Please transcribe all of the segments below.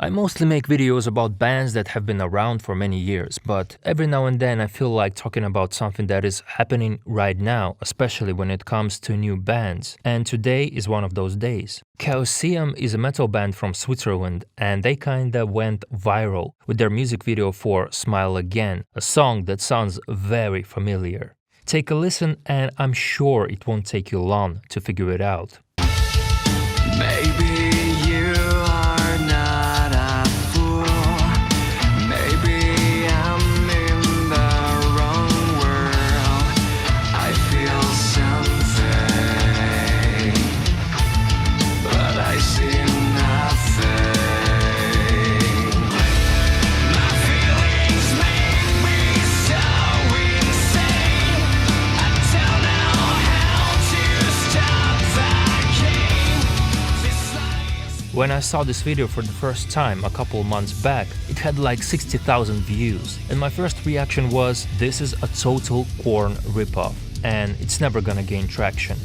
I mostly make videos about bands that have been around for many years, but every now and then I feel like talking about something that is happening right now, especially when it comes to new bands, and today is one of those days. Chaoseum is a metal band from Switzerland, and they kinda went viral with their music video for Smile Again, a song that sounds very familiar. Take a listen and I'm sure it won't take you long to figure it out. Maybe you are not a fool. Maybe I'm in the wrong world. I feel something, but I see nothing. My feelings make me so insane. I don't know how to stop the game. When I saw this video for the first time a couple months back, it had like 60,000 views, and my first reaction was, this is a total Korn ripoff, and it's never gonna gain traction.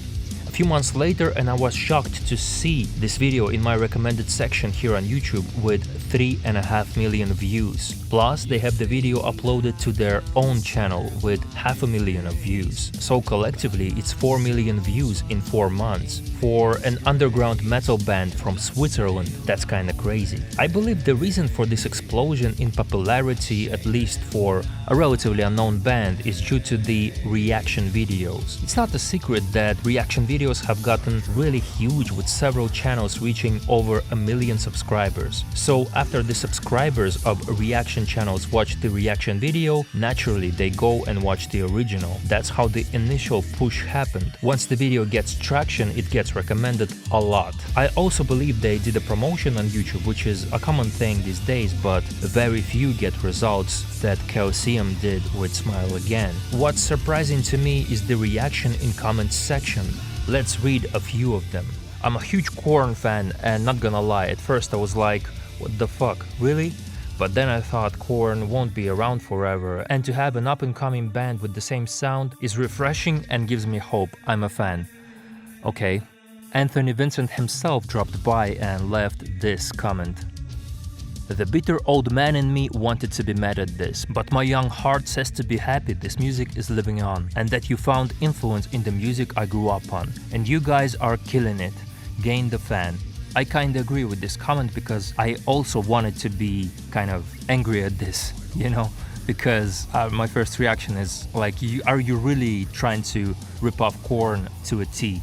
A few months later, and I was shocked to see this video in my recommended section here on YouTube with 3.5 million views. Plus, they have the video uploaded to their own channel with 500,000 views. So collectively, it's 4 million views in 4 months. For an underground metal band from Switzerland, that's kinda crazy. I believe the reason for this explosion in popularity, at least for a relatively unknown band, is due to the reaction videos. It's not a secret that reaction videos have gotten really huge, with several channels reaching over 1 million subscribers. So after the subscribers of reaction channels watch the reaction video, naturally they go and watch the original. That's how the initial push happened. Once the video gets traction, it gets recommended a lot. I also believe they did a promotion on YouTube, which is a common thing these days, but very few get results that Chaoseum did with Smile Again. What's surprising to me is the reaction in comments section. Let's read a few of them. I'm a huge Korn fan, and not gonna lie, at first I was like, what the fuck, really? But then I thought Korn won't be around forever, and to have an up-and-coming band with the same sound is refreshing and gives me hope. I'm a fan. Okay. Anthony Vincent himself dropped by and left this comment. The bitter old man in me wanted to be mad at this, but my young heart says to be happy this music is living on, and that you found influence in the music I grew up on, and you guys are killing it. Gain the fan. I kinda agree with this comment because I also wanted to be kind of angry at this, you know? Because my first reaction is like, are you really trying to rip off Korn to a T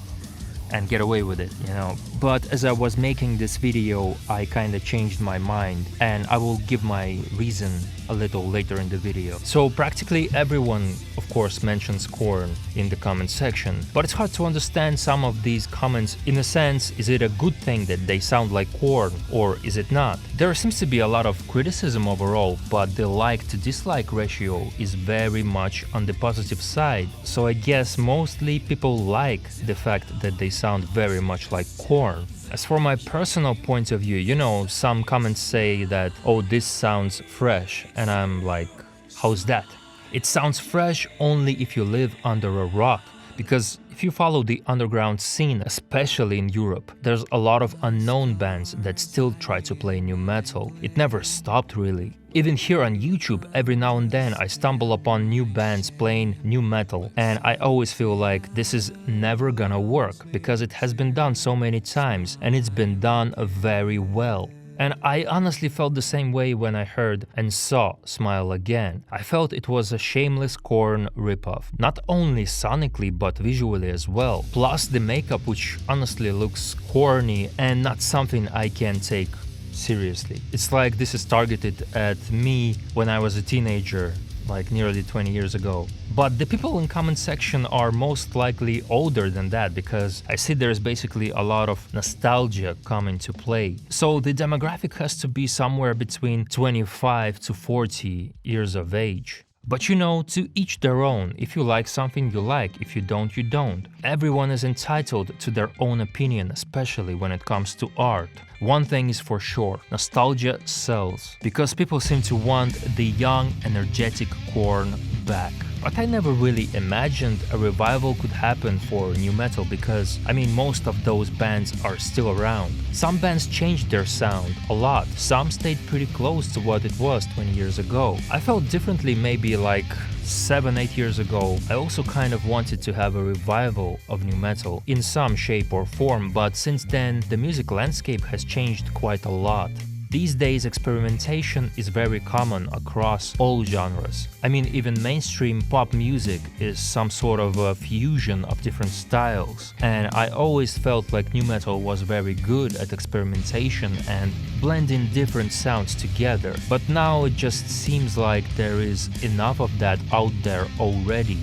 and get away with it, you know? But as I was making this video, I kinda changed my mind, and I will give my reason a little later in the video. So practically everyone, of course, mentions Korn in the comment section, but it's hard to understand some of these comments. In a sense, is it a good thing that they sound like Korn, or is it not? There seems to be a lot of criticism overall, but the like to dislike ratio is very much on the positive side. So I guess mostly people like the fact that they sound very much like Korn. As for my personal point of view, you know, some comments say that, oh, this sounds fresh, and I'm like, how's that? It sounds fresh only if you live under a rock, because if you follow the underground scene, especially in Europe, there's a lot of unknown bands that still try to play new metal. It never stopped really. Even here on YouTube, every now and then I stumble upon new bands playing new metal, and I always feel like this is never gonna work, because it has been done so many times, and it's been done very well. And I honestly felt the same way when I heard and saw Smile Again. I felt it was a shameless Korn ripoff, not only sonically but visually as well. Plus the makeup, which honestly looks corny and not something I can take seriously. It's like this is targeted at me when I was a teenager, like nearly 20 years ago. But the people in comment section are most likely older than that, because I see there's basically a lot of nostalgia coming to play. So the demographic has to be somewhere between 25 to 40 years of age. But you know, to each their own. If you like something, you like. If you don't, you don't. Everyone is entitled to their own opinion, especially when it comes to art. One thing is for sure, nostalgia sells, because people seem to want the young, energetic Korn back. But I never really imagined a revival could happen for new metal because, I mean, most of those bands are still around. Some bands changed their sound a lot, some stayed pretty close to what it was 20 years ago. I felt differently maybe like 7-8 years ago. I also kind of wanted to have a revival of new metal in some shape or form, but since then the music landscape has changed quite a lot. These days experimentation is very common across all genres. I mean, even mainstream pop music is some sort of a fusion of different styles, and I always felt like new metal was very good at experimentation and blending different sounds together, but now it just seems like there is enough of that out there already.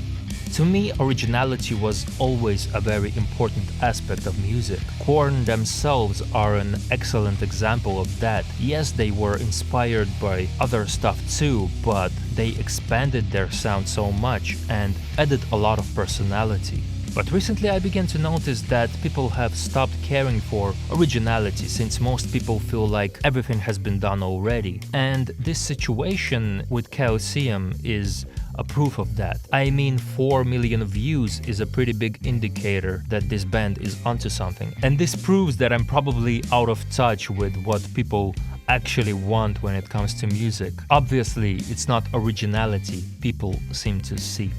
To me, originality was always a very important aspect of music. Korn themselves are an excellent example of that. Yes, they were inspired by other stuff too, but they expanded their sound so much and added a lot of personality. But recently I began to notice that people have stopped caring for originality since most people feel like everything has been done already. And this situation with Chaoseum is a proof of that. I mean, 4 million views is a pretty big indicator that this band is onto something. And this proves that I'm probably out of touch with what people actually want when it comes to music. Obviously, it's not originality people seem to seek.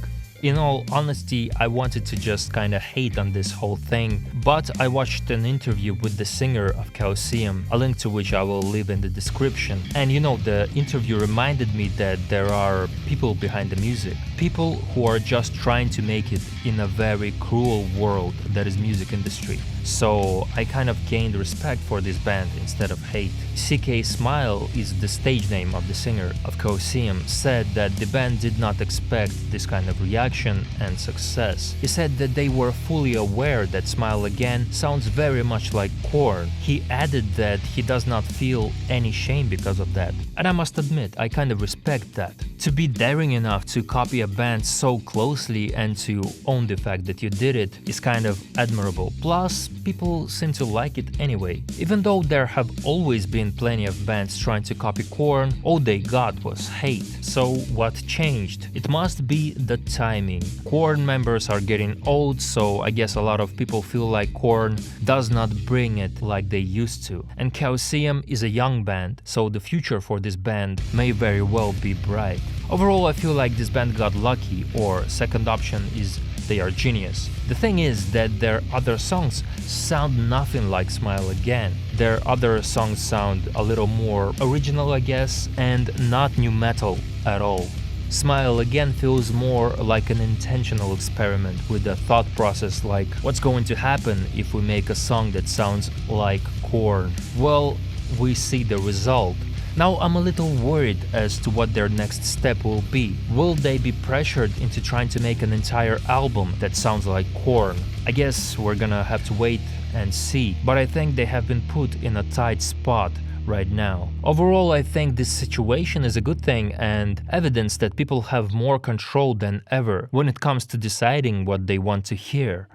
In all honesty, I wanted to just kinda hate on this whole thing, but I watched an interview with the singer of Chaoseum, a link to which I will leave in the description. And you know, the interview reminded me that there are people behind the music. People who are just trying to make it in a very cruel world that is music industry. So I kind of gained respect for this band instead of hate. CK Smile is the stage name of the singer of Chaoseum, said that the band did not expect this kind of reaction and success. He said that they were fully aware that Smile Again sounds very much like Korn. He added that he does not feel any shame because of that. And I must admit, I kind of respect that. To be daring enough to copy a band so closely and to own the fact that you did it is kind of admirable. Plus, people seem to like it anyway. Even though there have always been plenty of bands trying to copy Korn, all they got was hate. So what changed? It must be the timing. Korn members are getting old, so I guess a lot of people feel like Korn does not bring it like they used to. And Chaoseum is a young band, so the future for this band may very well be bright. Overall, I feel like this band got lucky, or second option is they are genius. The thing is that their other songs sound nothing like Smile Again. Their other songs sound a little more original, I guess, and not new metal at all. Smile Again feels more like an intentional experiment with a thought process like, what's going to happen if we make a song that sounds like Korn? Well, we see the result. Now I'm a little worried as to what their next step will be. Will they be pressured into trying to make an entire album that sounds like Korn? I guess we're gonna have to wait and see, but I think they have been put in a tight spot right now. Overall, I think this situation is a good thing and evidence that people have more control than ever when it comes to deciding what they want to hear.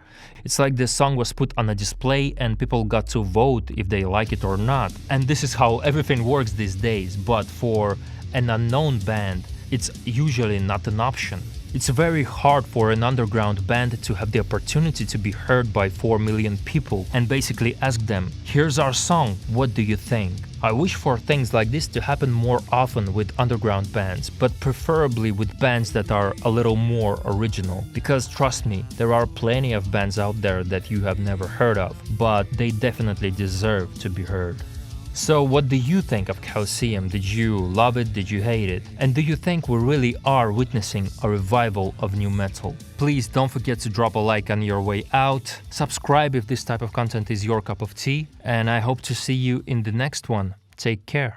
It's like this song was put on a display and people got to vote if they like it or not. And this is how everything works these days, but for an unknown band, it's usually not an option. It's very hard for an underground band to have the opportunity to be heard by 4 million people and basically ask them, here's our song, what do you think? I wish for things like this to happen more often with underground bands, but preferably with bands that are a little more original. Because trust me, there are plenty of bands out there that you have never heard of, but they definitely deserve to be heard. So what do you think of Chaoseum? Did you love it? Did you hate it? And do you think we really are witnessing a revival of new metal? Please don't forget to drop a like on your way out, subscribe if this type of content is your cup of tea, and I hope to see you in the next one. Take care.